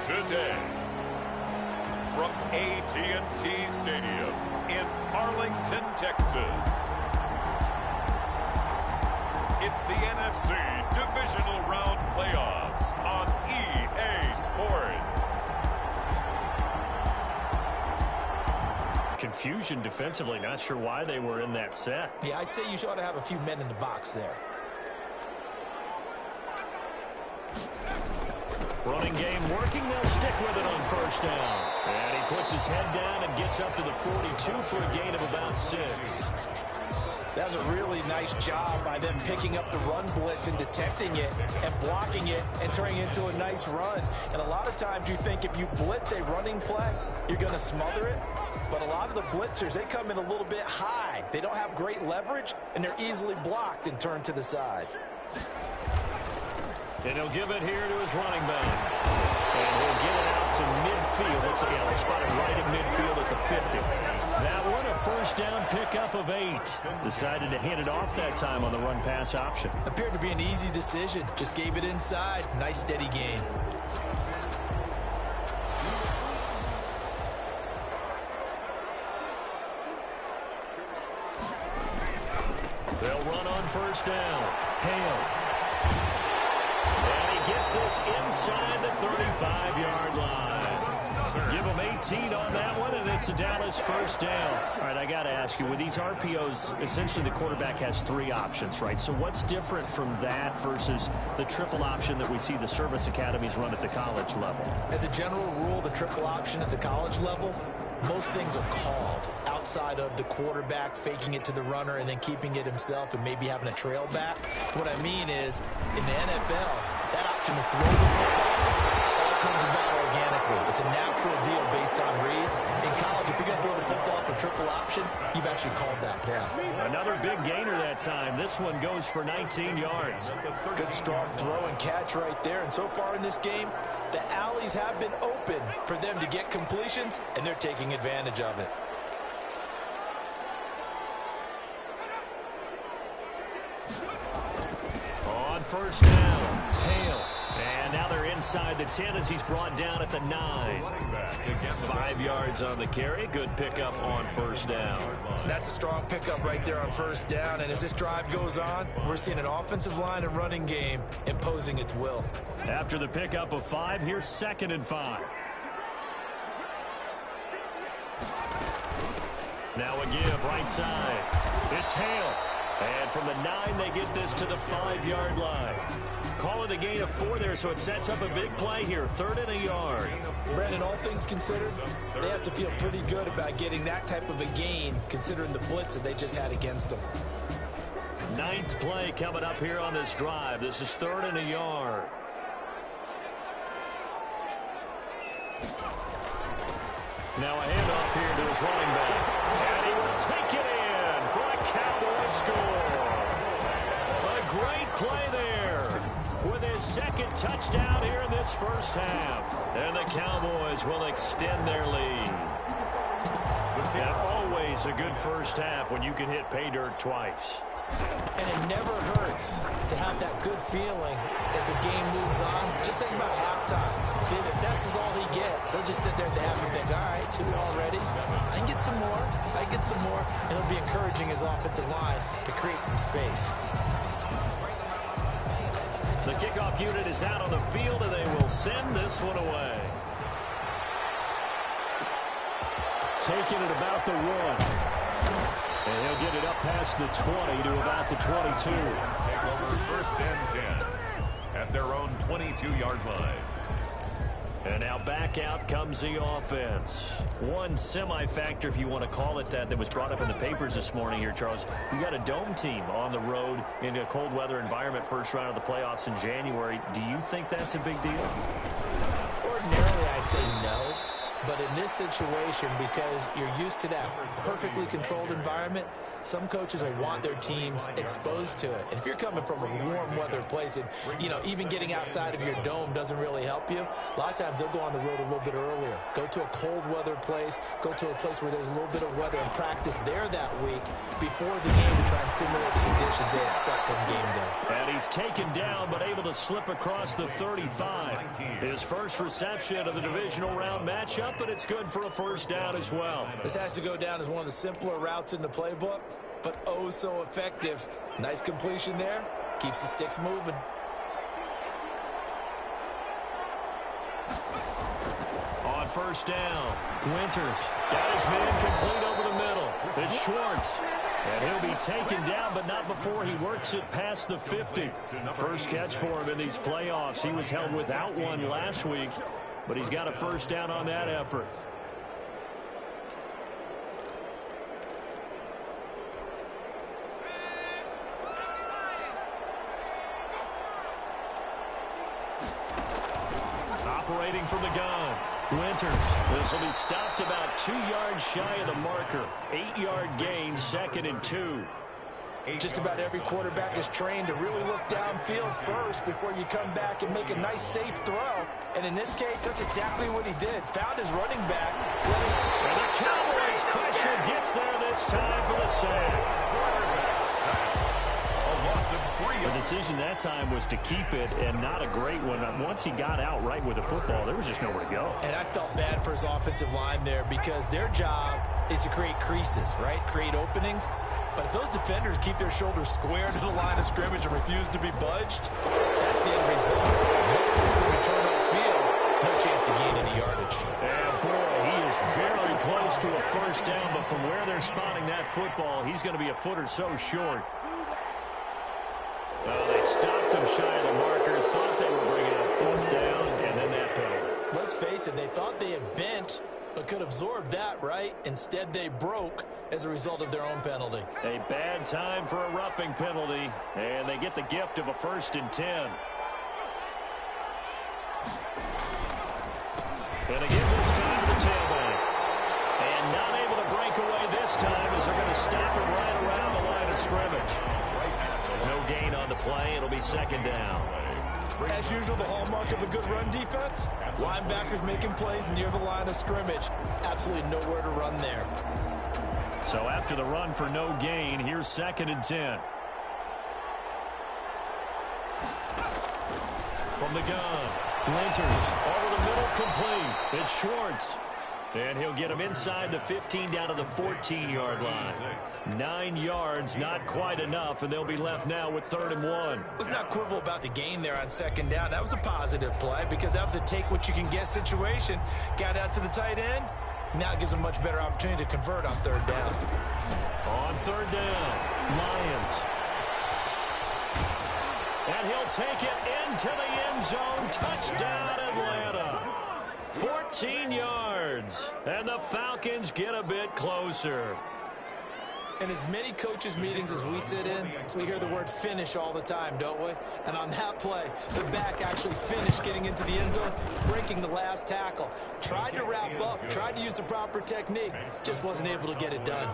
today. From AT&T Stadium in Arlington, Texas, it's the NFC Divisional Round Playoffs on EA Sports. Confusion defensively, not sure why they were in that set. Yeah, I'd say you ought to have a few men in the box there. Running game working, they'll stick with it on first down. And he puts his head down and gets up to the 42 for a gain of about 6. That was a really nice job by them picking up the run blitz and detecting it and blocking it and turning it into a nice run. And a lot of times you think if you blitz a running play, you're going to smother it. But a lot of the blitzers, they come in a little bit high. They don't have great leverage, and they're easily blocked and turned to the side. And he'll give it here to his running back. And he'll get it out to midfield. Let's see, they'll spot it right at midfield at the 50. That one, a first down pickup of 8. Decided to hand it off that time on the run-pass option. Appeared to be an easy decision. Just gave it inside. Nice, steady gain. They'll run on first down. Hale. And he gets this inside the 35-yard line. Give him 18 on that one, and it's a Dallas first down. All right, I got to ask you, with these RPOs, essentially the quarterback has 3 options, right? So what's different from that versus the triple option that we see the service academies run at the college level? As a general rule, the triple option at the college level, most things are called outside of the quarterback faking it to the runner and then keeping it himself and maybe having a trail back. What I mean is, in the NFL, that option to throw the football all comes about organically. It's a natural deal based on reads. In college, if you're going to throw the football for triple option, you've actually called that play. Another big gainer that time. This one goes for 19 yards. Good strong throw and catch right there. And so far in this game, the alleys have been open for them to get completions, and they're taking advantage of it. On first down, Hale. And now they're inside the 10 as he's brought down at the 9. 5 yards on the carry. Good pickup on first down. That's a strong pickup right there on first down. And as this drive goes on, we're seeing an offensive line and running game imposing its will. After the pickup of 5, here's 2nd and 5. Now a give right side. It's Hale. And from the 9, they get this to the 5-yard line. Calling the gain of 4 there, so it sets up a big play here. 3rd and a yard. Brandon, all things considered, they have to feel pretty good about getting that type of a gain, considering the blitz that they just had against them. 9th play coming up here on this drive. This is 3rd and a yard. Now a handoff here to his running back. And he will take it in for a Cowboy score. A great play there with his 2nd touchdown here in this first half. And the Cowboys will extend their lead. And always a good first half when you can hit pay dirt twice. And it never hurts to have that good feeling as the game moves on. Just think about halftime. If that's all he gets, he'll just sit there at the half and think, all right, 2 already. I can get some more. I can get some more. And it'll be encouraging his offensive line to create some space. The kickoff unit is out on the field, and they will send this one away. Taking it about the 1. And he'll get it up past the 20 to about the 22. Take over 1st and 10 at their own 22-yard line. And now back out comes the offense. One semi-factor, if you want to call it that was brought up in the papers this morning here, Charles. You got a dome team on the road in a cold weather environment, first round of the playoffs in January. Do you think that's a big deal? Ordinarily, I say no. But in this situation, because you're used to that perfectly controlled environment, some coaches will want their teams exposed to it. And if you're coming from a warm weather place and, even getting outside of your dome doesn't really help you, a lot of times they'll go on the road a little bit earlier. Go to a cold weather place, go to a place where there's a little bit of weather and practice there that week before the game to try and simulate the conditions they expect from game day. And he's taken down but able to slip across the 35. His first reception of the divisional round matchup, but it's good for a first down as well. This has to go down as one of the simpler routes in the playbook, but oh so effective. Nice completion there. Keeps the sticks moving. On first down, Winters got his man complete over the middle. It's Schwartz. And he'll be taken down, but not before he works it past the 50. First catch for him in these playoffs. He was held without one last week, but he's got a first down on that effort. Operating from the gun, Winters. This will be stopped about 2 yards shy of the marker. 8-yard gain, 2nd and 2. Just about every quarterback is trained to really look downfield first before you come back and make a nice, safe throw. And in this case, that's exactly what he did. Found his running back. And the Cowboys pressure gets there this time for the sack. The decision that time was to keep it, and not a great one. Once he got out right with the football, there was just nowhere to go. And I felt bad for his offensive line there because their job is to create creases, right? Create openings. But if those defenders keep their shoulders square to the line of scrimmage and refuse to be budged, that's the end result. No place for him to turn upfield. No chance to gain any yardage. And boy, he is very close to a first down, but from where they're spotting that football, he's going to be a foot or so short. They stopped him shy of the marker, thought they were bringing up 4th down, and then that penalty. Let's face it, they thought they had bent, but could absorb that, right? Instead, they broke as a result of their own penalty. A bad time for a roughing penalty, and they get the gift of a 1st and 10. And again this time to the tailback. And not able to break away this time as they're going to stop him right around the line of scrimmage. No gain on the play. It'll be 2nd down. As usual, the hallmark of a good run defense, linebackers making plays near the line of scrimmage. Absolutely nowhere to run there. So after the run for no gain, here's 2nd and 10. From the gun, Winters over the middle, complete. It's Schwartz. And he'll get him inside the 15 down to the 14-yard line. 9 yards, not quite enough, and they'll be left now with 3rd and 1. Let's not quibble about the gain there on 2nd down. That was a positive play because that was a take-what-you-can-get situation. Got out to the tight end. Now it gives them a much better opportunity to convert on 3rd down. On 3rd down, Lions. And he'll take it into the end zone. Touchdown, Atlanta. 14 yards, and the Falcons get a bit closer. In as many coaches' meetings as we sit in, we hear the word finish all the time, don't we? And on that play, the back actually finished getting into the end zone, breaking the last tackle. Tried to wrap up, tried to use the proper technique, just wasn't able to get it done.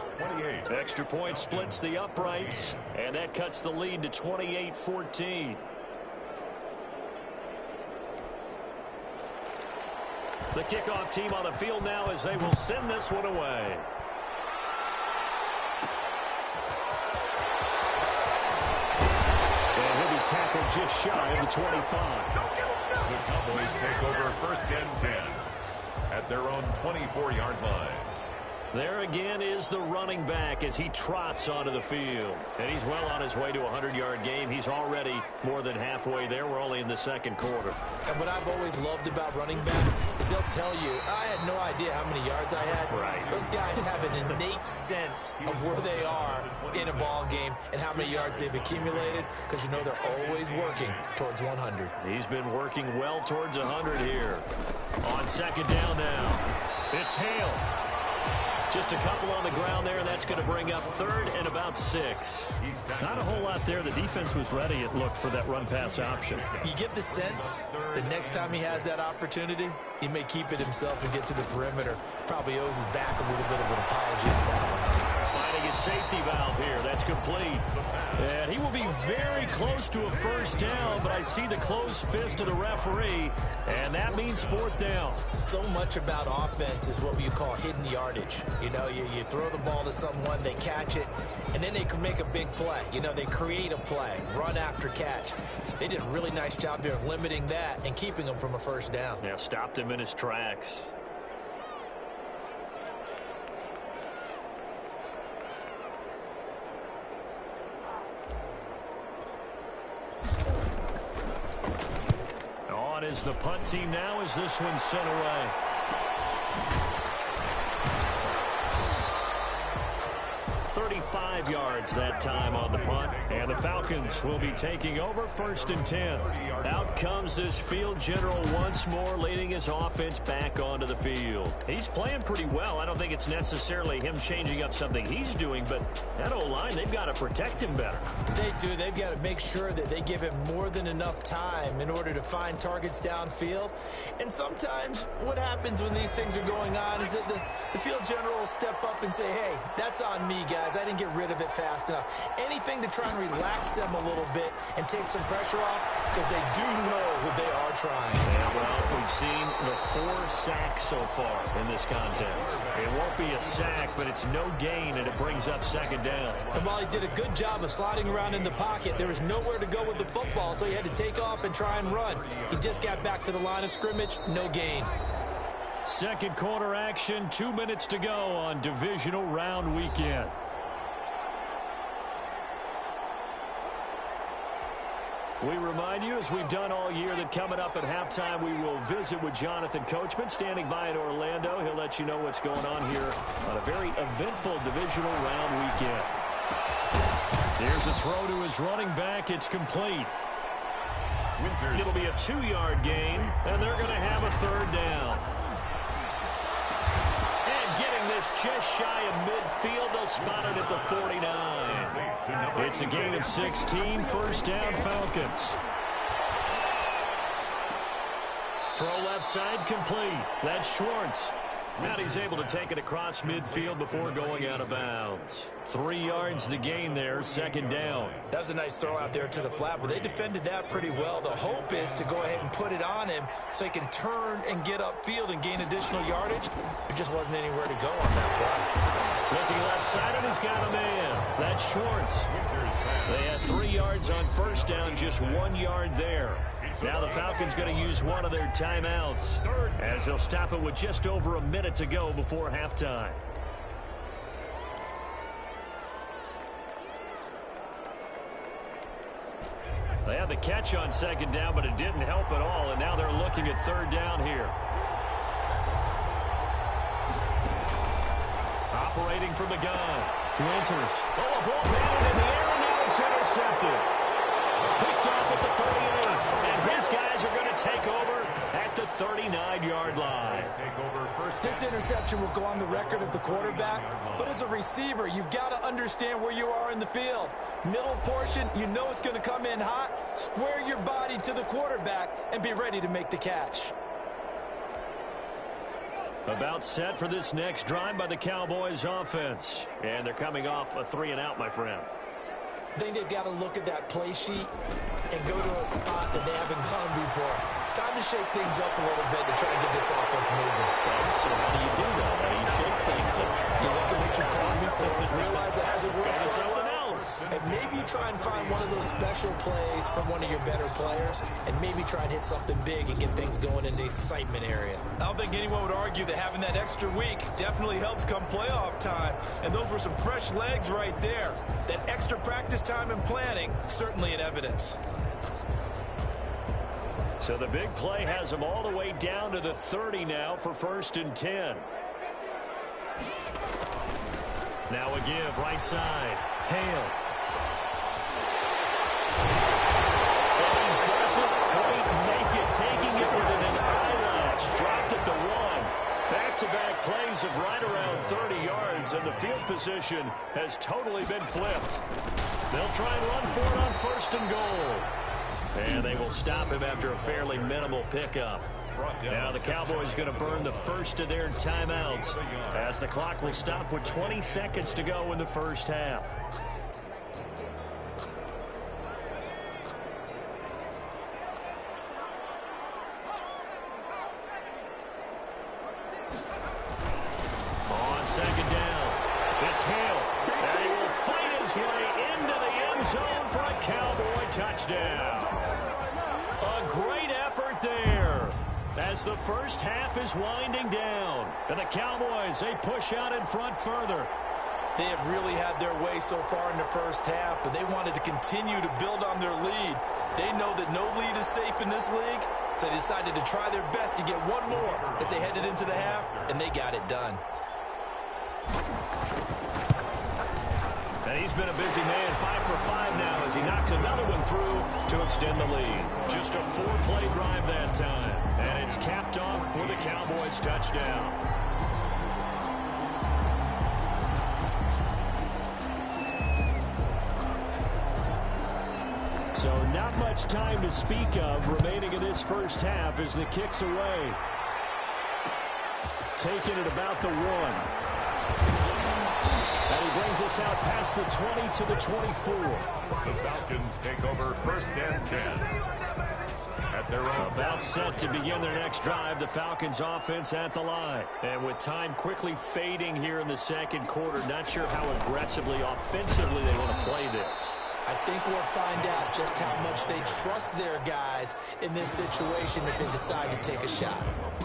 Extra point splits the uprights, and that cuts the lead to 28-14. The kickoff team on the field now as they will send this one away. And he'll be tackled just shy of the 25. The Cowboys take over 1st and 10 at their own 24-yard line. There again is the running back as he trots onto the field. And he's well on his way to a 100-yard game. He's already more than halfway there. We're only in the 2nd quarter. And what I've always loved about running backs is they'll tell you, I had no idea how many yards I had. Right. Those guys have an innate sense of where they are in a ball game and how many yards they've accumulated because you know they're always working towards 100. He's been working well towards 100 here. On 2nd down now, it's Hale. Just a couple on the ground there, and that's going to bring up third and about 6. Not a whole lot there. The defense was ready, it looked, for that run-pass option. You get the sense that next time he has that opportunity, he may keep it himself and get to the perimeter. Probably owes his back a little bit of an apology for that one. Finding a safety valve here. That's complete. And he will be very close to a first down, but I see the closed fist of the referee, and that means 4th down. So much about offense is what you call hidden yardage. You know, you throw the ball to someone, they catch it, and then they can make a big play. You know, they create a play, run after catch. They did a really nice job there of limiting that and keeping him from a first down. Yeah, stopped him in his tracks. On is the punt team now as this one's sent away. .35 yards that time on the punt, and the Falcons will be taking over 1st and 10. Out comes this field general once more, leading his offense back onto the field. He's playing pretty well. I don't think it's necessarily him changing up something he's doing, but that O-line, they've got to protect him better. They do. They've got to make sure that they give him more than enough time in order to find targets downfield. And sometimes what happens when these things are going on is that the field general will step up and say, hey, that's on me, guys. I didn't get rid of it fast enough. Anything to try and relax them a little bit and take some pressure off, because they do know that they are trying. Yeah, well, we've seen the 4 sacks so far in this contest. It won't be a sack, but it's no gain, and it brings up 2nd down. And while he did a good job of sliding around in the pocket, there was nowhere to go with the football, so he had to take off and try and run. He just got back to the line of scrimmage, no gain. Second quarter action, 2 minutes to go on divisional round weekend. We remind you, as we've done all year, that coming up at halftime, we will visit with Jonathan Coachman, standing by in Orlando. He'll let you know what's going on here on a very eventful divisional round weekend. Here's a throw to his running back. It's complete. It'll be a 2-yard gain, and they're going to have a 3rd down. And getting this just shy of midfield, they'll spot it at the 49. It's a gain of 16, first down Falcons. Throw left side complete. That's Schwartz. Now he's able to take it across midfield before going out of bounds. 3 yards the gain there, 2nd down. That was a nice throw out there to the flat, but they defended that pretty well. The hope is to go ahead and put it on him so he can turn and get upfield and gain additional yardage. There just wasn't anywhere to go on that play. Looking left side, and he's got a man. That's Schwartz. They had 3 yards on first down, just 1 yard there. Now the Falcons going to use one of their timeouts as they'll stop it with just over a minute to go before halftime. They had the catch on 2nd down, but it didn't help at all, and now they're looking at 3rd down here. Operating from the gun. Winters. Oh, a ball batted in the air, and now it's intercepted. Picked off at the 38, and his guys are going to take over at the 39-yard line. This interception will go on the record of the quarterback, but as a receiver, you've got to understand where you are in the field. Middle portion, you know it's going to come in hot. Square your body to the quarterback and be ready to make the catch. About set for this next drive by the Cowboys offense. And thee coming off a 3-and-out, my friend. I think they've got to look at that play sheet and go to a spot that they haven't gone before. Time to shake things up a little bit to try and get this offense moving. So how do you do that? How do you shake things up? You look at what you've called before, realize it hasn't worked Go to so something well, else. and maybe you try and find one of those special plays from one of your better players, and maybe try and hit something big and get things going in the excitement area. I don't think anyone would argue that having that extra week definitely helps come playoff time, and those were some fresh legs right there. That extra practice time and planning, certainly in evidence. So the big play has them all the way down to the 30 now for 1st and 10. Now a give right side. Hale. And he doesn't quite make it, taking it within an eyelash. Dropped at the 1. Back-to-back plays as of right around 30 yards, and the field position has totally been flipped. They'll try and run for it on 1st and goal. And they will stop him after a fairly minimal pickup. Now the Cowboys going to burn the first of their timeouts as the clock will stop with 20 seconds to go in the first half. On 2nd down, it's Hill, and he will fight his way into the end zone for a Cowboy touchdown. A great effort there as the first half is winding down. And the Cowboys, they push out in front further. They have really had their way so far in the first half, but they wanted to continue to build on their lead. They know that no lead is safe in this league, so they decided to try their best to get one more as they headed into the half, and they got it done. And he's been a busy man, 5 for 5 now as he knocks another one through to extend the lead. Just a 4-play drive that time. And it's capped off for the Cowboys touchdown. So not much time to speak of remaining in this first half as the kick's away. Taking it about the 1. And he brings us out past the 20 to the 24. The Falcons take over 1st and 10. At their own. About set to begin their next drive, the Falcons offense at the line. And with time quickly fading here in the second quarter, not sure how aggressively, offensively they want to play this. I think we'll find out just how much they trust their guys in this situation if they decide to take a shot.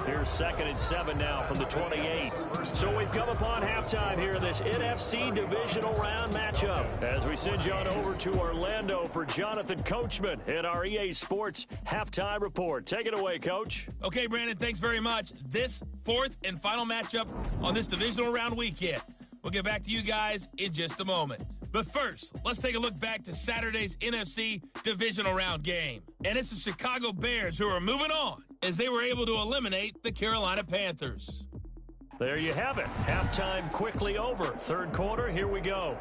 Here's 2nd and 7 now from the 28. So we've come upon halftime here in this NFC divisional round matchup as we send you on over to Orlando for Jonathan Coachman at our EA Sports Halftime Report. Take it away, Coach. Okay, Brandon, thanks very much. This 4th and final matchup on this divisional round weekend. We'll get back to you guys in just a moment. But first, let's take a look back to Saturday's NFC divisional round game. And it's the Chicago Bears who are moving on as they were able to eliminate the Carolina Panthers. There you have it. Halftime quickly over. 3rd quarter, here we go.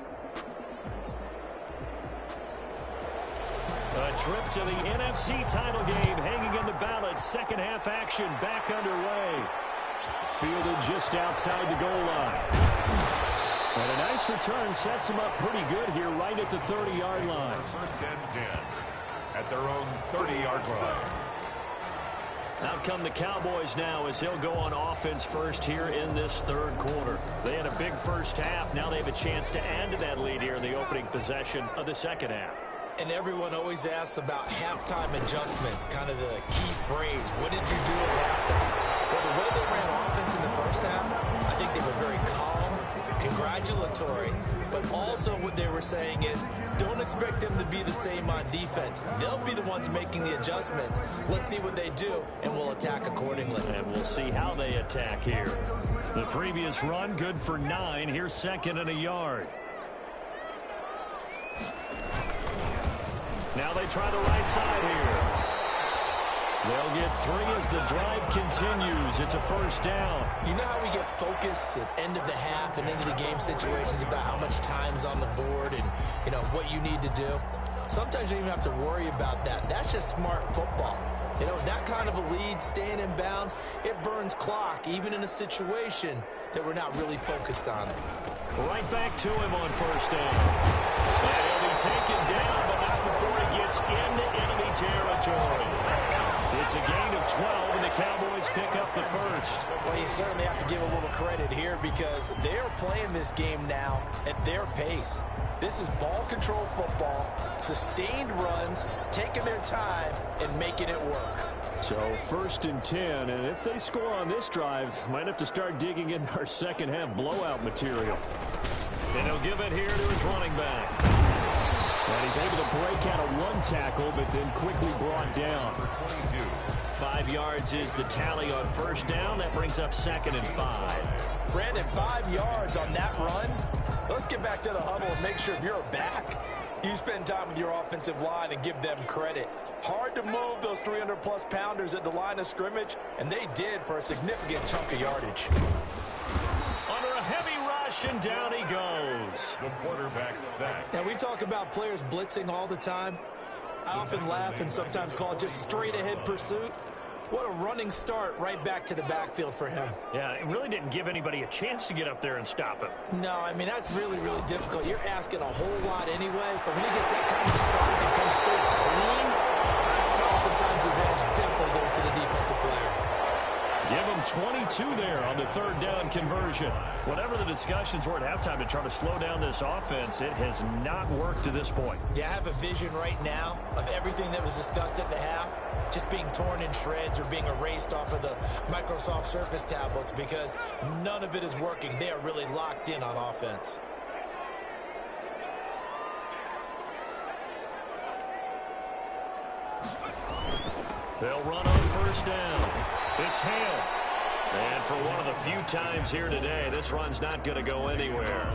A trip to the NFC title game hanging in the balance. Second half action back underway. Fielded just outside the goal line. And a nice return sets him up pretty good here right at the 30-yard line. 1st and 10 at their own 30-yard line. Out come the Cowboys now as they'll go on offense first here in this 3rd quarter. They had a big first half. Now they have a chance to add to that lead here in the opening possession of the second half. And everyone always asks about halftime adjustments, kind of the key phrase. What did you do at halftime? Well, the way they ran offense in the first half, I think they were very calm, congratulatory, but also what they were saying is don't expect them to be the same on defense. They'll be the ones making the adjustments. Let's see what they do, and we'll attack accordingly. And we'll see how they attack here. The previous run, good for 9. Here's 2nd and a yard. Now they try the right side here. They'll get 3 as the drive continues. It's a 1st down. You know how we get focused at end of the half and end of the game situations about how much time's on the board and, you know, what you need to do? Sometimes you don't even have to worry about that. That's just smart football. You know, that kind of a lead, staying in bounds, it burns clock, even in a situation that we're not really focused on it. Right back to him on 1st down. And he'll be taken down, but not before he gets into enemy territory. It's a gain of 12, and the Cowboys pick up the first. Well, you certainly have to give a little credit here because they're playing this game now at their pace. This is ball control football, sustained runs, taking their time, and making it work. So 1st and 10, and if they score on this drive, might have to start digging in our second half blowout material. And he'll give it here to his running back. And he's able to break out of 1 tackle, but then quickly brought down. 22. 5 yards is the tally on 1st down. That brings up 2nd and 5. Brandon, 5 yards on that run. Let's get back to the huddle and make sure if you're a back, you spend time with your offensive line and give them credit. Hard to move those 300-plus pounders at the line of scrimmage, and they did for a significant chunk of yardage. rush, and down he goes. The quarterback sack. Now, we talk about players blitzing all the time. I often laugh and sometimes call it just straight-ahead pursuit. What a running start right back to the backfield for him. Yeah, it really didn't give anybody a chance to get up there and stop him. No, I mean, that's really, really difficult. You're asking a whole lot anyway, but when he gets that kind of start and comes through clean, oftentimes the advantage definitely goes to the defensive player. Give him 22 there on the third down conversion. Whatever the discussions were at halftime to try to slow down this offense, it has not worked to this point. Yeah, I have a vision right now of everything that was discussed at the half just being torn in shreds or being erased off of the Microsoft Surface tablets because none of it is working. They are really locked in on offense. They'll run on first down. It's Hale. And for one of the few times here today, this run's not going to go anywhere.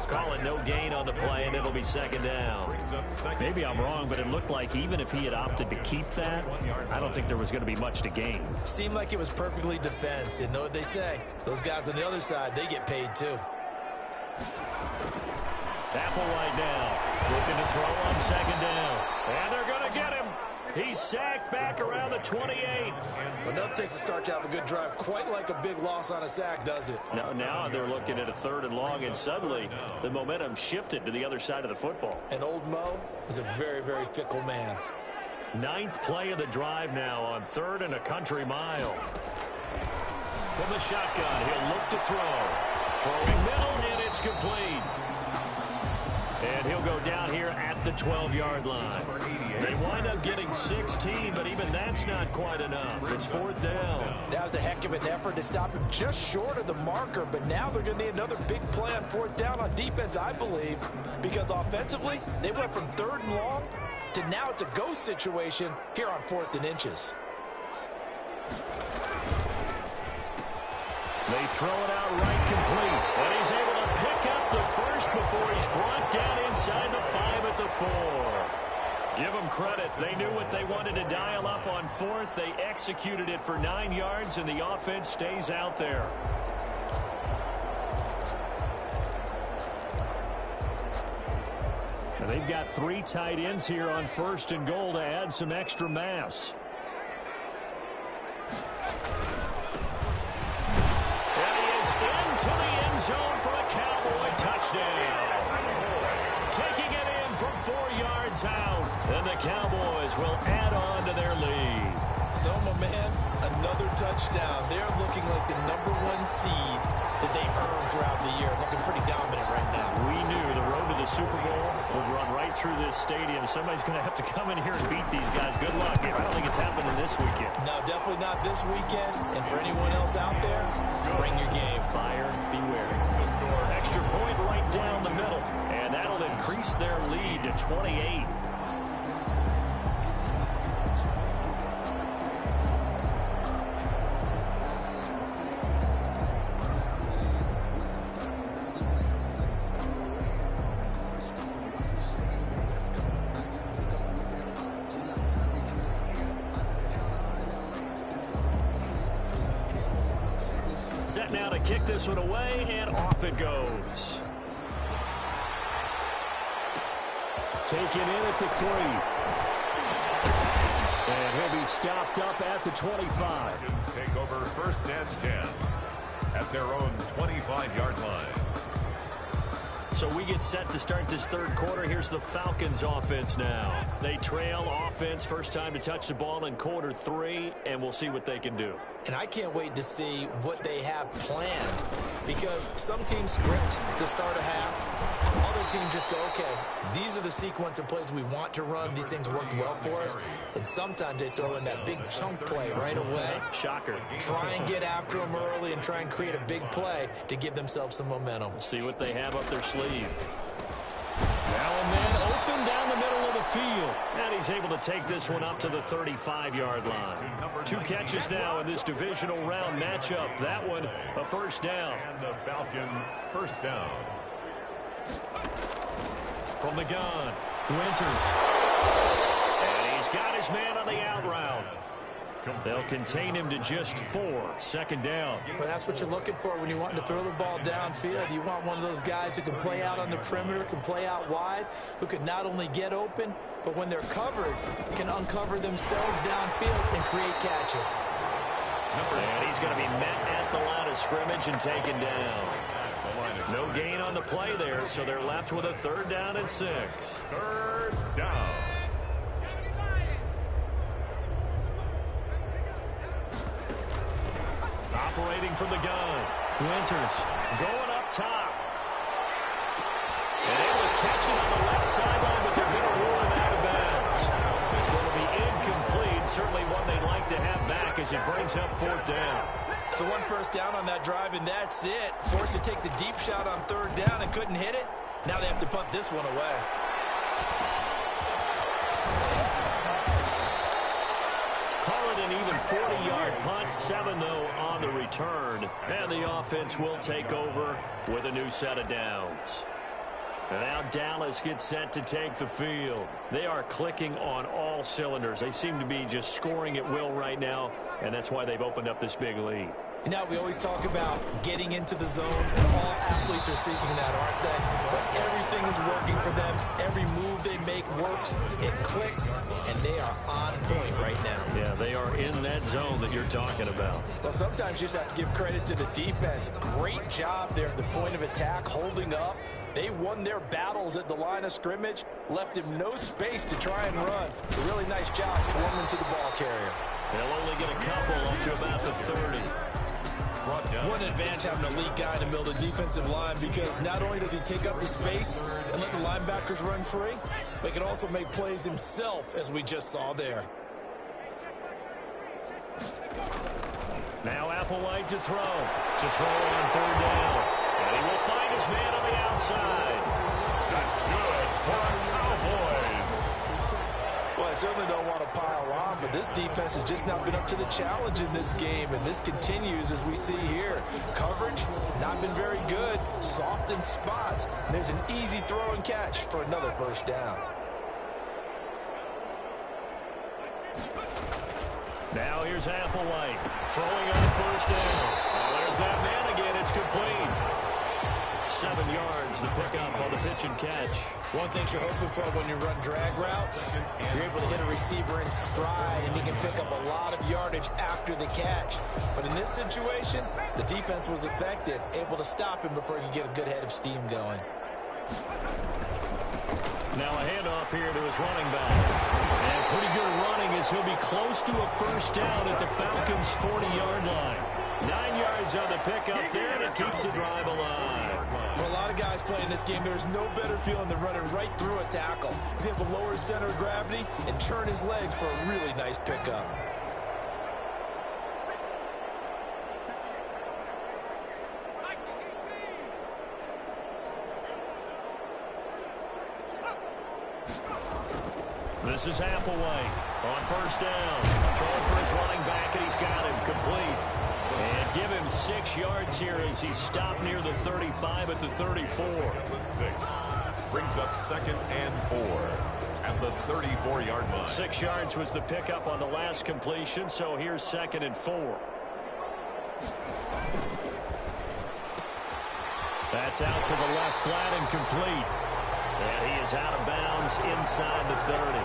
Call it no gain on the play, and it'll be second down. Maybe I'm wrong, but it looked like even if he had opted to keep that, I don't think there was going to be much to gain. Seemed like it was perfectly defense. And know what they say? Those guys on the other side, they get paid too. Applewhite now, looking to throw on second down. And they're going to get him. He's sacked back around the 28. Enough takes a start to have a good drive. Quite like a big loss on a sack, does it? Now they're looking at a third and long, and suddenly the momentum shifted to the other side of the football. And old Mo is a very, very fickle man. Ninth play of the drive now on third and a country mile. From the shotgun, he'll look to throw. Throwing middle, and it's complete. And he'll go down here at the 12-yard line. They wind up getting 16, but even that's not quite enough. It's fourth down. That was a heck of an effort to stop him just short of the marker, but now they're going to need another big play on fourth down on defense, I believe, because offensively, they went from third and long to now it's a go situation here on fourth and inches. They throw it out right complete, and he's able to pick up the first before he's brought down inside the 5 at the 4. Give them credit. They knew what they wanted to dial up on fourth. They executed it for 9 yards, and the offense stays out there. And they've got 3 tight ends here on first and goal to add some extra mass. To the end zone for a Cowboy touchdown. Taking it in from 4 yards out. And the Cowboys will add on to their lead. So, my man, another touchdown. They're looking like the #1 seed that they earned throughout the year. Looking pretty dominant right now. We knew the road to the Super Bowl would run right through this stadium. Somebody's going to have to come in here and beat these guys. Good luck. I don't think it's happening this weekend. No, definitely not this weekend. And for anyone else out there, bring your game. Buyer beware. Extra point right down the middle. And that'll increase their lead to 28. Now to kick this one away, and off it goes. Taken in at the 3. And he'll be stopped up at the 25. Take over first and 10 at their own 25-yard line. So we get set to start this third quarter. Here's the Falcons offense now. They trail offense, first time to touch the ball in quarter 3, and we'll see what they can do. And I can't wait to see what they have planned, because some teams script to start a half. Other teams just go, okay, these are the sequence of plays we want to run. These things worked well for us. And sometimes they throw in that big chunk play right away. Shocker. Try and get after them early and try and create a big play to give themselves some momentum. See what they have up their sleeve. Now a man open down the middle of the field. And he's able to take this one up to the 35-yard line. 2 catches now in this divisional round matchup. That one, a first down. And the Falcon first down. From the gun, Winters. And he's got his man on the out route. They'll contain him to just 4. Second down. Well, that's what you're looking for when you want to throw the ball downfield. You want one of those guys who can play out on the perimeter, can play out wide, who can not only get open, but when they're covered, can uncover themselves downfield and create catches. And he's going to be met at the line of scrimmage and taken down. No gain on the play there, so they're left with a 3rd down and 6. 3rd down. Operating from the gun. Winters going up top. And able to catch it on the left sideline, but they're going to rule him out of bounds. So it'll be incomplete. Certainly one they'd like to have back as it brings up 4th down. So 1 first down on that drive, and that's it. Forced to take the deep shot on 3rd down and couldn't hit it. Now they have to punt this one away. Call it an even 40-yard punt. 7, though, on the return. And the offense will take over with a new set of downs. And now Dallas gets set to take the field. They are clicking on all cylinders. They seem to be just scoring at will right now, and that's why they've opened up this big lead. You know, we always talk about getting into the zone, and all athletes are seeking that, aren't they? But everything is working for them. Every move they make works. It clicks, and they are on point right now. Yeah, they are in that zone that you're talking about. Well, sometimes you just have to give credit to the defense. Great job there at the point of attack, holding up. They won their battles at the line of scrimmage, left him no space to try and run. A really nice job swarming to the ball carrier. They'll only get a couple up to about the 30. What an advantage having an elite guy in the middle of the defensive line, because not only does he take up the space and let the linebackers run free, but he can also make plays himself, as we just saw there. Now Applewhite to throw. To throw on 3rd down. And he will find his man on the outside. That's good for the Cowboys. Well, I certainly don't want to pile on, but this defense has just not been up to the challenge in this game, and this continues as we see here. Coverage, not been very good. Soft in spots. There's an easy throw and catch for another 1st down. Now here's Applewhite throwing on 1st down. Oh, there's that man again. It's complete. 7 yards, the pickup on the pitch and catch. One thing you're hoping for when you run drag routes, you're able to hit a receiver in stride, and he can pick up a lot of yardage after the catch. But in this situation, the defense was effective, able to stop him before he could get a good head of steam going. Now a handoff here to his running back. And pretty good running as he'll be close to a 1st down at the Falcons' 40-yard line. 9 yards on the pickup there, and it keeps the drive alive. For a lot of guys playing this game, there's no better feeling than running right through a tackle. He's able to lower his center of gravity and churn his legs for a really nice pickup. This is Applewhite on 1st down. Throwing for his running back, and he's got him complete. And give him 6 yards here as he's stopped near the 35 at the 34. 6 brings up 2nd and 4 at the 34-yard line. 6 yards was the pickup on the last completion, so here's 2nd and 4. That's out to the left flat and complete. And he is out of bounds inside the 30.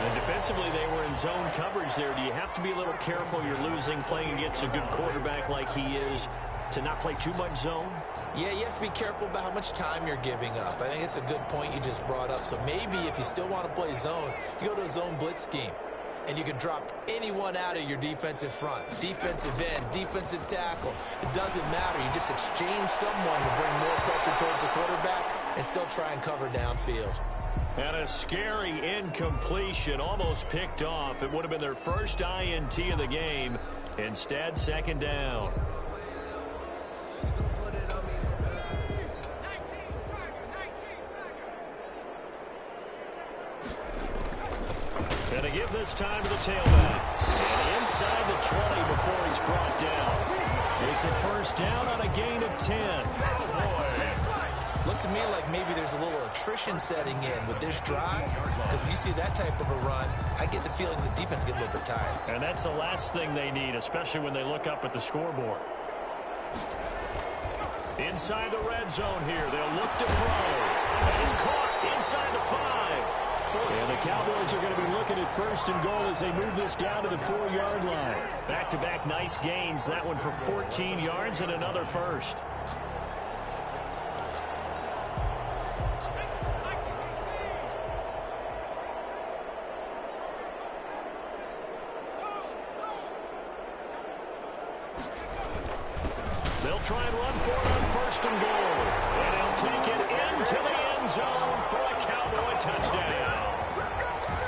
And defensively, they were in zone coverage there. Do you have to be a little careful? You're losing, playing against a good quarterback like he is, to not play too much zone? Yeah, you have to be careful about how much time you're giving up. I think it's a good point you just brought up. So maybe if you still want to play zone, you go to a zone blitz scheme. And you can drop anyone out of your defensive front, defensive end, defensive tackle. It doesn't matter. You just exchange someone to bring more pressure towards the quarterback and still try and cover downfield. And a scary incompletion, almost picked off. It would have been their first INT of the game. Instead, 2nd down. And to give this time to the tailback. And inside the 20 before he's brought down. It's a 1st down on a gain of 10. Looks to me like maybe there's a little attrition setting in with this drive, because when you see that type of a run, I get the feeling the defense gets a little bit tired. And that's the last thing they need, especially when they look up at the scoreboard. Inside the red zone here, they'll look to throw. And he's caught inside the 5. And the Cowboys are going to be looking at first and goal as they move this down to the 4-yard line. Back-to-back nice gains. That one for 14 yards and another first. They'll try and run for it on first and goal. And he'll take it into the end zone for a Cowboy touchdown.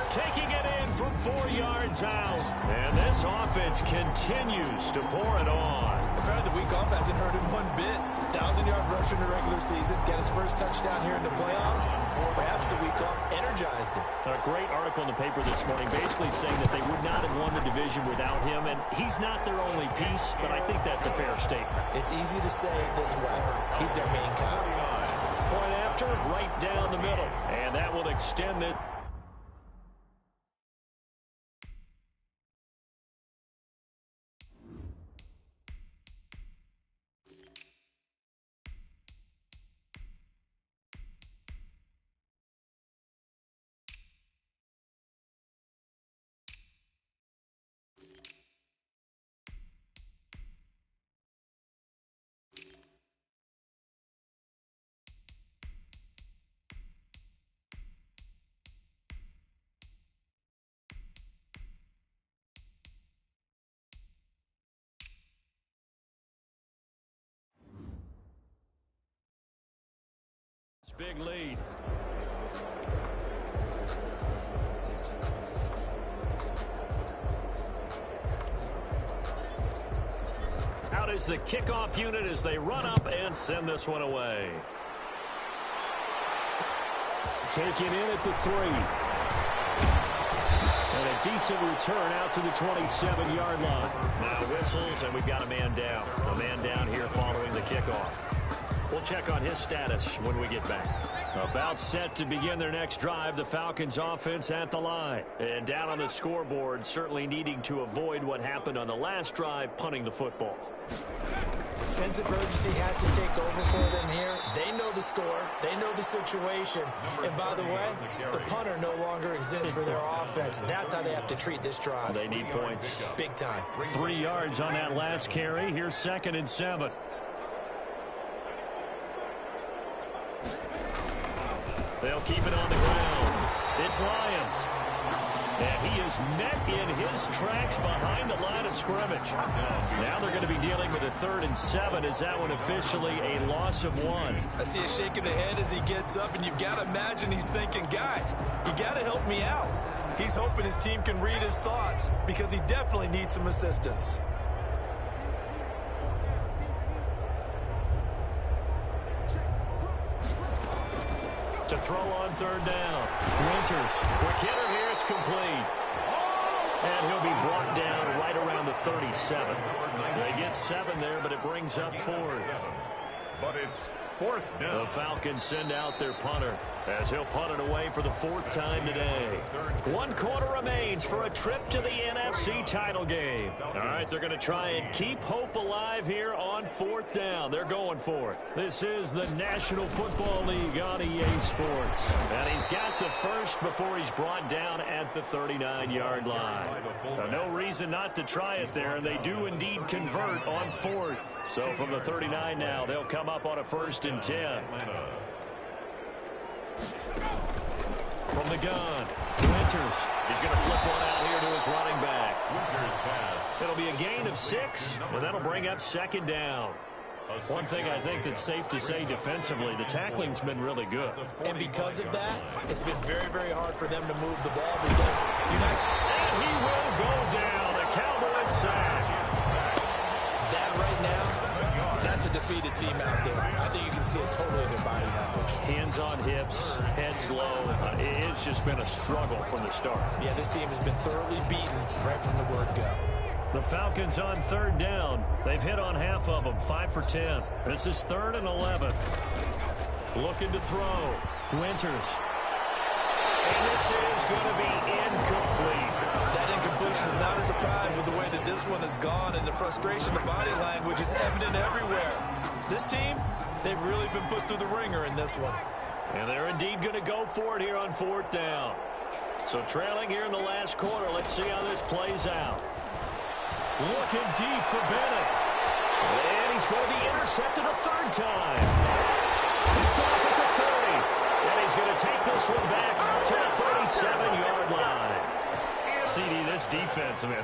Taking it in from 4 yards out. And this offense continues to pour it on. Apparently the week off hasn't hurt him one bit. 1,000-yard rush in the regular season. Got his first touchdown here in the playoffs. Perhaps the week off energized him. A great article in the paper this morning basically saying that they would not have won the division without him. And he's not their only piece, but I think that's a fair statement. It's easy to say it this way. He's their main guy. Point after, right down the middle. And that will extend it. Big lead. Out is the kickoff unit as they run up and send this one away. Taken in at the 3. And a decent return out to the 27-yard line. Now whistles, and we've got a man down. A man down here following the kickoff. We'll check on his status when we get back. About set to begin their next drive, the Falcons offense at the line. And down on the scoreboard, certainly needing to avoid what happened on the last drive, punting the football. Sense of urgency has to take over for them here. They know the score. They know the situation. And by the way, the punter no longer exists for their offense. That's how they have to treat this drive. They need points. Big time. 3 yards on that last carry. Here's 2nd and 7. They'll keep it on the ground. It's Lyons. And he is met in his tracks behind the line of scrimmage. Now they're going to be dealing with a 3rd and 7. Is that one officially a loss of 1? I see a shake of the head as he gets up, and you've got to imagine he's thinking, guys, you got to help me out. He's hoping his team can read his thoughts because he definitely needs some assistance. To throw on 3rd down. Winters. Quick hitter here. It's complete. And he'll be brought down right around the 37. They get 7 there, but it brings up 4th. But it's 4th down. The Falcons send out their punter as he'll punt it away for the 4th time today. 1 quarter remains for a trip to the NFC title game. All right, they're going to try and keep hope alive here on 4th down. They're going for it. This is the National Football League on EA Sports. And he's got the first before he's brought down at the 39-yard line. Now, no reason not to try it there, and they do indeed convert on 4th. So from the 39 now, they'll come up on a 1st and 10. From the gun, Winters. He's going to flip one out here to his running back. Winters pass. It'll be a gain of 6, and that'll bring up 2nd down. One thing I think that's safe to say defensively, the tackling's been really good. And because of that, it's been very, very hard for them to move the ball because you're not... And he will go down. The Cowboys sack. That right now, that's a defeated team out there. I think you can see it totally in their body language. Hands on hips, heads low. It's just been a struggle from the start. Yeah, this team has been thoroughly beaten right from the word go. The Falcons on 3rd down. They've hit on half of them, 5 for 10. This is 3rd and 11. Looking to throw. Winters. And this is going to be incomplete. That incompletion is not a surprise with the way that this one has gone, and the frustration, the body language is evident everywhere. This team, they've really been put through the ringer in this one. And they're indeed going to go for it here on 4th down. So trailing here in the last quarter, let's see how this plays out. Looking deep for Bennett. And he's going to be intercepted a 3rd time. Picked off at the 30. And he's going to take this one back to the 37-yard line. CD, this defense, man,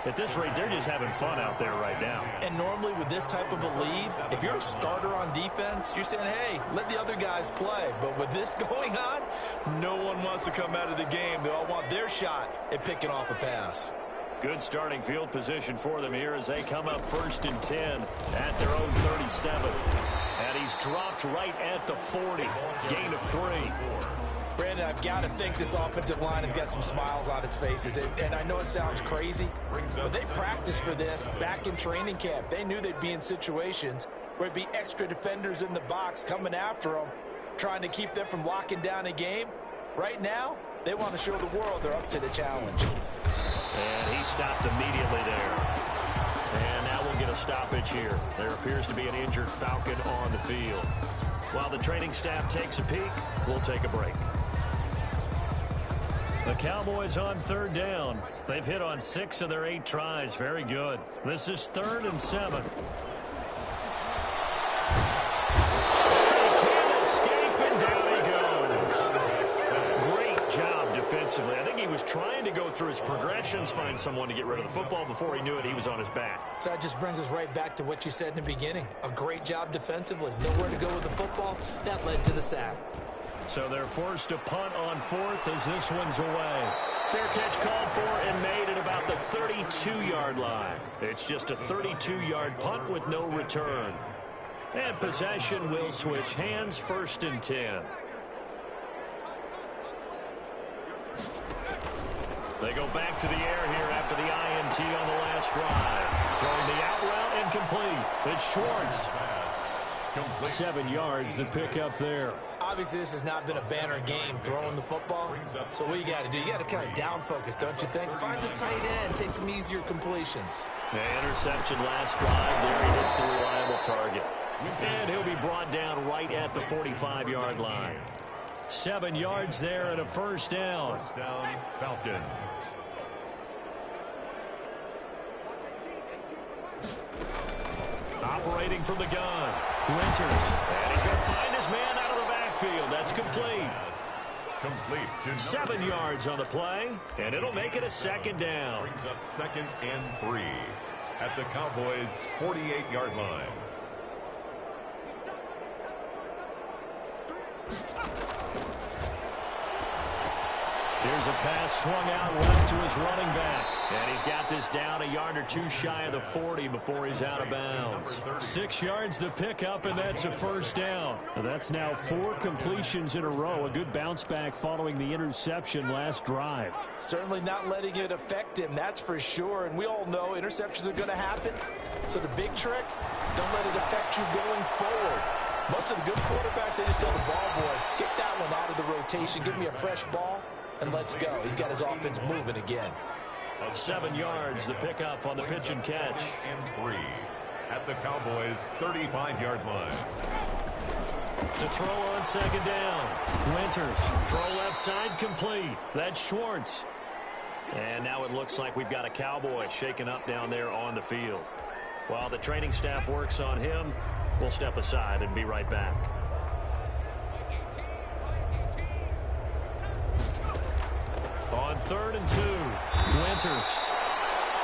at this rate, they're just having fun out there right now. And normally with this type of a lead, if you're a starter on defense, you're saying, hey, let the other guys play. But with this going on, no one wants to come out of the game. They all want their shot at picking off a pass. Good starting field position for them here as they come up 1st and 10 at their own 37. And he's dropped right at the 40. Gain of 3. Brandon, I've got to think this offensive line has got some smiles on its faces. And I know it sounds crazy, but they practiced for this back in training camp. They knew they'd be in situations where it'd be extra defenders in the box coming after them, trying to keep them from locking down a game. Right now, they want to show the world they're up to the challenge. And he stopped immediately there. And now we'll get a stoppage here. There appears to be an injured Falcon on the field. While the training staff takes a peek, we'll take a break. The Cowboys on 3rd down. They've hit on 6 of their 8 tries. Very good. This is 3rd and 7. Defensively, I think he was trying to go through his progressions, find someone to get rid of the football. Before he knew it, he was on his back. So that just brings us right back to what you said in the beginning. A great job defensively. Nowhere to go with the football. That led to the sack. So they're forced to punt on 4th as this one's away. Fair catch called for and made at about the 32-yard line. It's just a 32-yard punt with no return. And possession will switch hands, 1st and 10. They go back to the air here after the INT on the last drive. Throwing the out route and complete. It's Schwartz. 7 yards, the pickup there. Obviously, this has not been a banner game throwing the football. So what you got to do, you got to kind of down focus, don't you think? Find the tight end, take some easier completions. Interception last drive. There he hits the reliable target. And he'll be brought down right at the 45-yard line. 7 yards there and a 1st down. First down, Falcons. Operating from the gun. Winters. And he's going to find his man out of the backfield. That's complete. Complete to 7 yards on the play, and it'll make it a 2nd down. Brings up 2nd and 3 at the Cowboys' 48-yard line. Here's a pass swung out left to his running back. And he's got this down a yard or 2 shy of the 40 before he's out of bounds. 6 yards the pickup, and that's a 1st down. That's now 4 completions in a row. A good bounce back following the interception last drive. Certainly not letting it affect him, that's for sure. And we all know interceptions are going to happen. So the big trick, don't let it affect you going forward. Most of the good quarterbacks, they just tell the ball boy, get that one out of the rotation, give me a fresh ball, and let's go. He's got his offense moving again. 7 yards, the pickup on the pitch and catch. 2nd and 3 at the Cowboys' 35-yard line. To throw on 2nd down. Winters, throw left side, complete. That's Schwartz. And now it looks like we've got a Cowboy shaken up down there on the field. While the training staff works on him, we'll step aside and be right back. On 3rd and 2, Winters.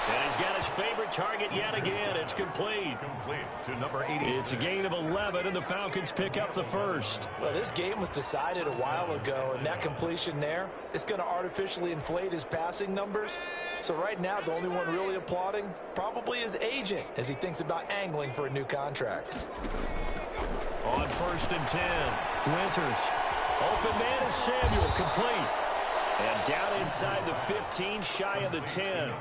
And he's got his favorite target yet again. It's complete. Complete to number 80. It's a gain of 11, and the Falcons pick up the 1st. Well, this game was decided a while ago, and that completion there is going to artificially inflate his passing numbers. So right now, the only one really applauding probably his agent as he thinks about angling for a new contract. On 1st and 10, Winters. Open man is Samuel, complete. And down inside the 15, shy of the 10.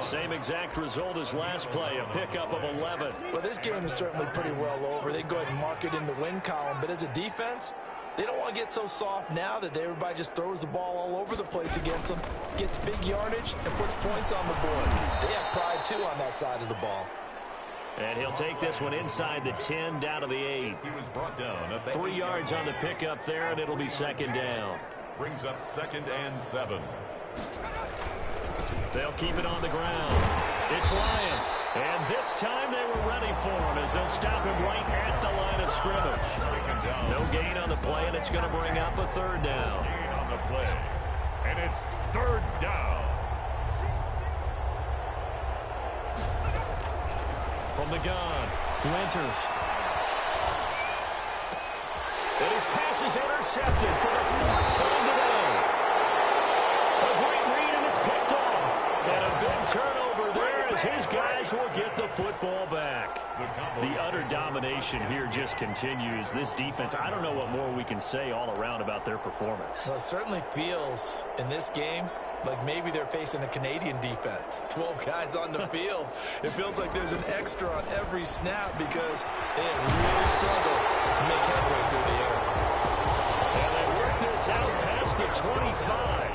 Same exact result as last play, a pickup of 11. Well, this game is certainly pretty well over. They go ahead and mark it in the win column. But as a defense, they don't want to get so soft now that everybody just throws the ball all over the place against them, gets big yardage, and puts points on the board. They have pride, too, on that side of the ball. And he'll take this one inside the 10, down to the 8. He was brought down at the 3 yards on the pickup there, and it'll be second down. Brings up 2nd and 7. They'll keep it on the ground. It's Lions. And this time they were ready for him as they'll stop him right at the line of scrimmage. No gain on the play, and it's going to bring up a 3rd down. Gain on the play. And it's 3rd down. From the gun, Winters. And his pass is intercepted for the 4th time today. A great read, and it's picked off. And a big turnover there as his guys will get the football back. The utter domination here just continues. This defense, I don't know what more we can say all around about their performance. Well, it certainly feels in this game like maybe they're facing a Canadian defense. 12 guys on the field. It feels like there's an extra on every snap because they have really struggled to make headway through the air. And they work this out past the 25.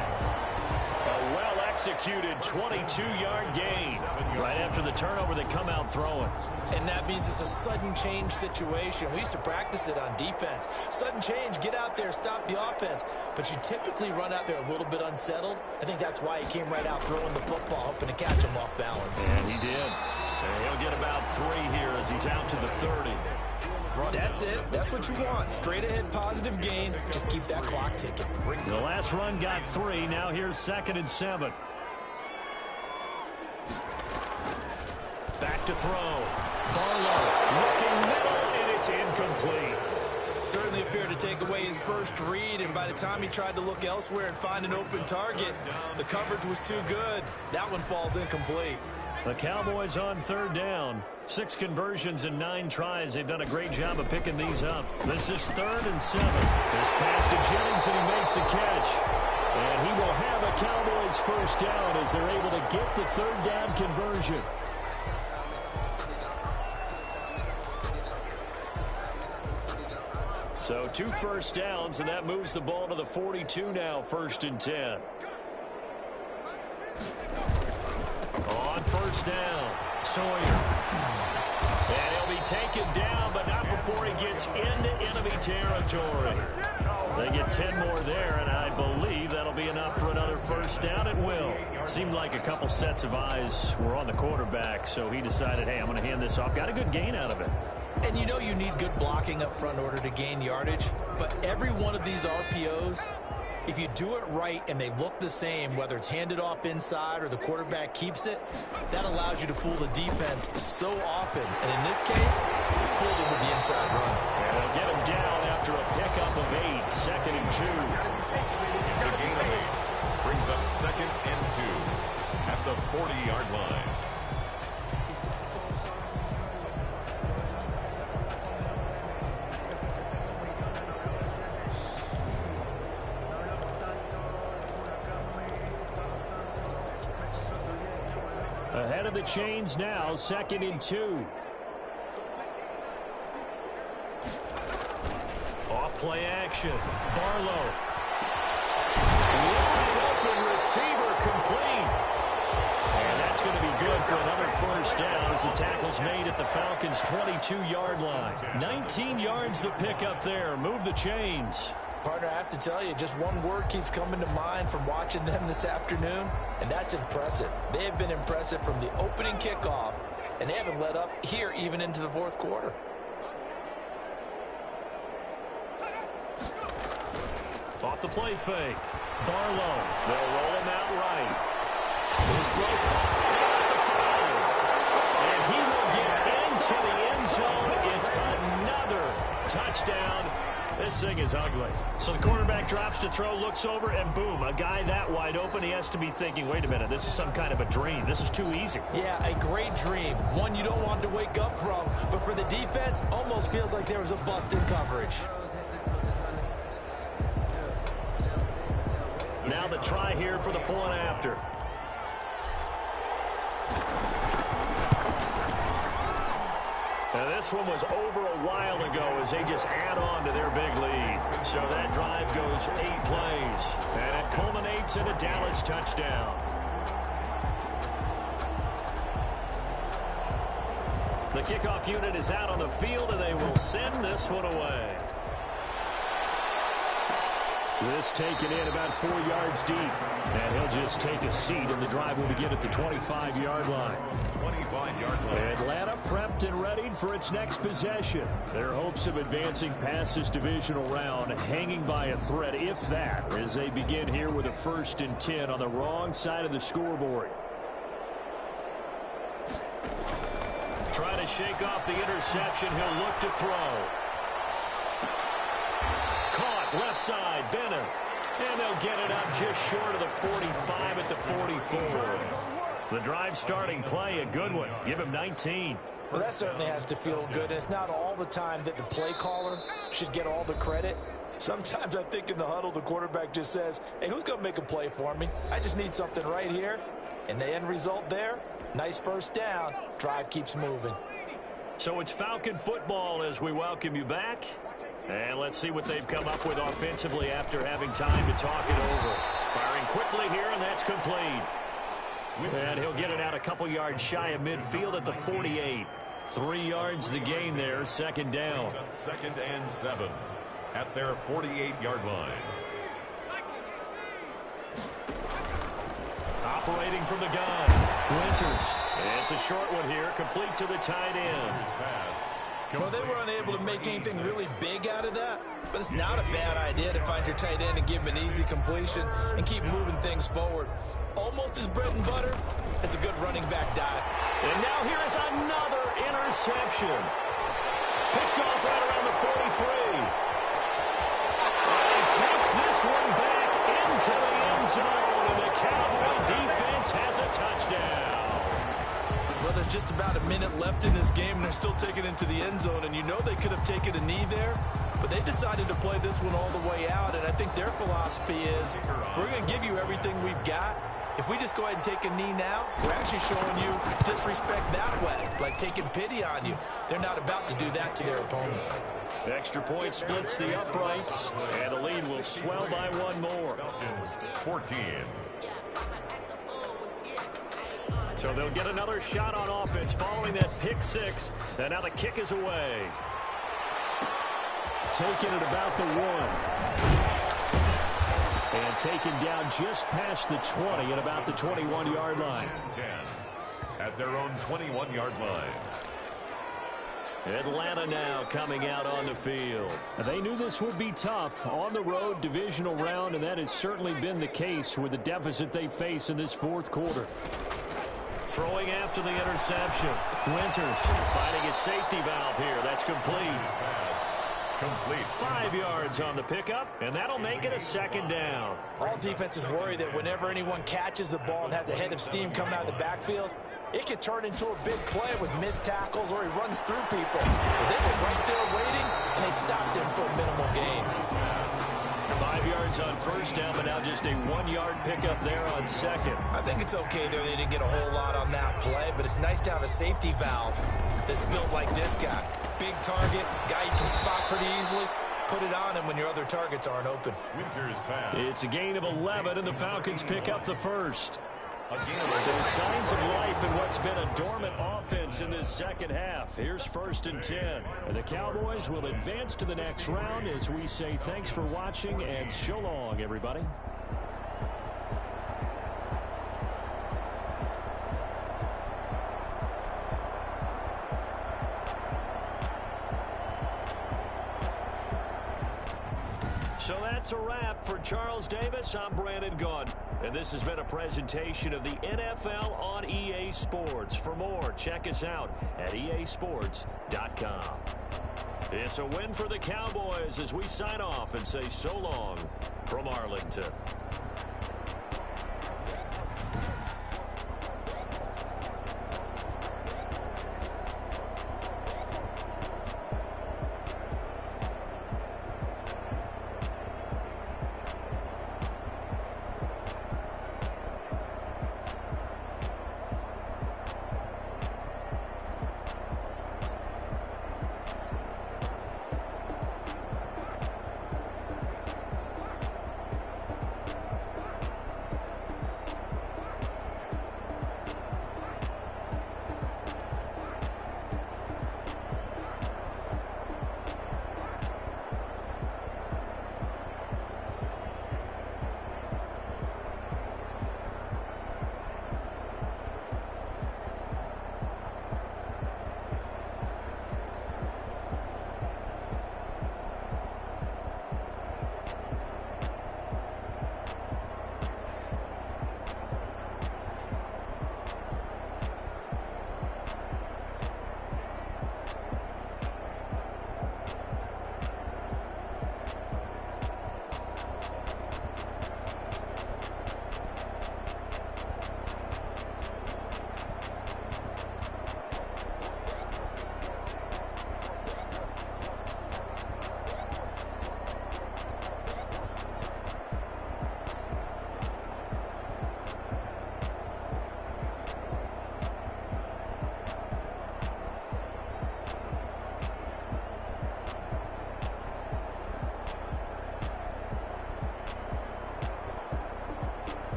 A well-executed 22-yard gain. Right after the turnover, they come out throwing. And that means it's a sudden change situation. We used to practice it on defense. Sudden change, get out there, stop the offense. But you typically run out there a little bit unsettled. I think that's why he came right out throwing the football, hoping to catch him off balance. And he did. And he'll get about 3 here as he's out to the 30. That's it. That's what you want. Straight ahead positive gain. Just keep that clock ticking. The last run got 3. Now here's 2nd and 7. Back to throw. Barlow looking middle, and it's incomplete. Certainly appeared to take away his first read, and by the time he tried to look elsewhere and find an open target, the coverage was too good. That one falls incomplete. The Cowboys on 3rd down. 6 conversions and 9 tries. They've done a great job of picking these up. This is 3rd and 7. This pass to Jennings, and he makes the catch. And he will have a Cowboys first down as they're able to get the 3rd down conversion. So 2 first downs, and that moves the ball to the 42 now, 1st and 10. On 1st down, Sawyer. And he'll be taken down, but not before he gets into enemy territory. They get 10 more there, and I believe that'll be enough for another first down. It will. Seemed like a couple sets of eyes were on the quarterback, so he decided, hey, I'm going to hand this off. Got a good gain out of it. And you know you need good blocking up front in order to gain yardage, but every one of these RPOs, if you do it right and they look the same, whether it's handed off inside or the quarterback keeps it, that allows you to fool the defense so often. And in this case, fooled him with the inside run. And they'll get him down after a pickup of 8, 2nd and 2. To gain of 8. Brings up 2nd and 2 at the 40-yard line. Ahead of the chains now, 2nd and 2. Off play action. Barlow. Wide open receiver complete. And that's going to be good for another first down as the tackle's made at the Falcons' 22-yard line. 19 yards to pick up there. Move the chains. Partner, I have to tell you, just one word keeps coming to mind from watching them this afternoon, and that's impressive. They have been impressive from the opening kickoff, and they haven't let up here even into the 4th quarter. Off the play fake. Barlow. They'll roll him out right. His throw caught at the 5. And he will get into the end zone. It's another touchdown. This thing is ugly. So the quarterback drops to throw, looks over, and boom, a guy that wide open, he has to be thinking, wait a minute, this is some kind of a dream. This is too easy. Yeah, a great dream. One you don't want to wake up from. But for the defense, almost feels like there was a bust in coverage. Now the the try here for the point after. Now this one was over a while ago as they just add on to their big lead. So that drive goes 8 plays, and it culminates in a Dallas touchdown. The kickoff unit is out on the field, and they will send this one away. This taken in about 4 yards deep. And he'll just take a seat, and the drive will begin at the 25-yard line. 25-yard line. Atlanta prepped and readied for its next possession. Their hopes of advancing past this divisional round hanging by a thread, if that, as they begin here with a 1st and 10 on the wrong side of the scoreboard. Trying to shake off the interception. He'll look to throw. Caught left side, Bennett. And they'll get it up just short of the 45 at the 44. The drive starting play, a good one. Give him 19. Well, that certainly has to feel good. And it's not all the time that the play caller should get all the credit. Sometimes I think in the huddle, the quarterback just says, hey, who's going to make a play for me? I just need something right here. And the end result there, nice first down. Drive keeps moving. So it's Falcon football as we welcome you back. And let's see what they've come up with offensively after having time to talk it over. Firing quickly here, and that's complete. And he'll get it out a couple yards shy of midfield at the 48. 3 yards the gain there, 2nd down. 2nd and 7 at their 48-yard line. Operating from the gun, Winters. It's a short one here, complete to the tight end. Well, they were unable to make anything really big out of that, but it's not a bad idea to find your tight end and give him an easy completion and keep moving things forward. Almost as bread and butter as a good running back dive. And now here is another interception. Picked off right around the 43. And he takes this one back into the end zone, and the Cowboy defense has a touchdown. Well, there's just about a minute left in this game, and they're still taking it into the end zone. And you know they could have taken a knee there, but they decided to play this one all the way out. And I think their philosophy is, we're going to give you everything we've got. If we just go ahead and take a knee now, we're actually showing you disrespect that way, like taking pity on you. They're not about to do that to their opponent. The extra point splits the uprights, and the lead will swell by 1 more. 14. So they'll get another shot on offense following that pick 6. And now the kick is away. Taken at about the 1. And taken down just past the 20 at about the 21-yard line. 10 at their own 21-yard line. Atlanta now coming out on the field. They knew this would be tough on the road divisional round, and that has certainly been the case with the deficit they face in this 4th quarter. Throwing after the interception. Winters finding a safety valve here. That's complete. Complete. 5 yards on the pickup, and that'll make it a 2nd down. All defenses worry that whenever anyone catches the ball and has a head of steam coming out of the backfield, it could turn into a big play with missed tackles or he runs through people. But they were right there waiting, and they stopped him for a minimal gain. 5 yards on 1st down, but now just a 1-yard pickup there on 2nd. I think it's okay there. They didn't get a whole lot on that play, but it's nice to have a safety valve that's built like this guy. Big target, guy you can spot pretty easily. Put it on him when your other targets aren't open. Winters pass. It's a gain of 11, and the Falcons pick up the 1st. So signs of life in what's been a dormant offense in this 2nd half. Here's 1st and 10. And the Cowboys will advance to the next round as we say thanks for watching and so long, everybody. So that's a wrap for Charles Davis. I'm Brandon Gaudin. And this has been a presentation of the NFL on EA Sports. For more, check us out at easports.com. It's a win for the Cowboys as we sign off and say so long from Arlington.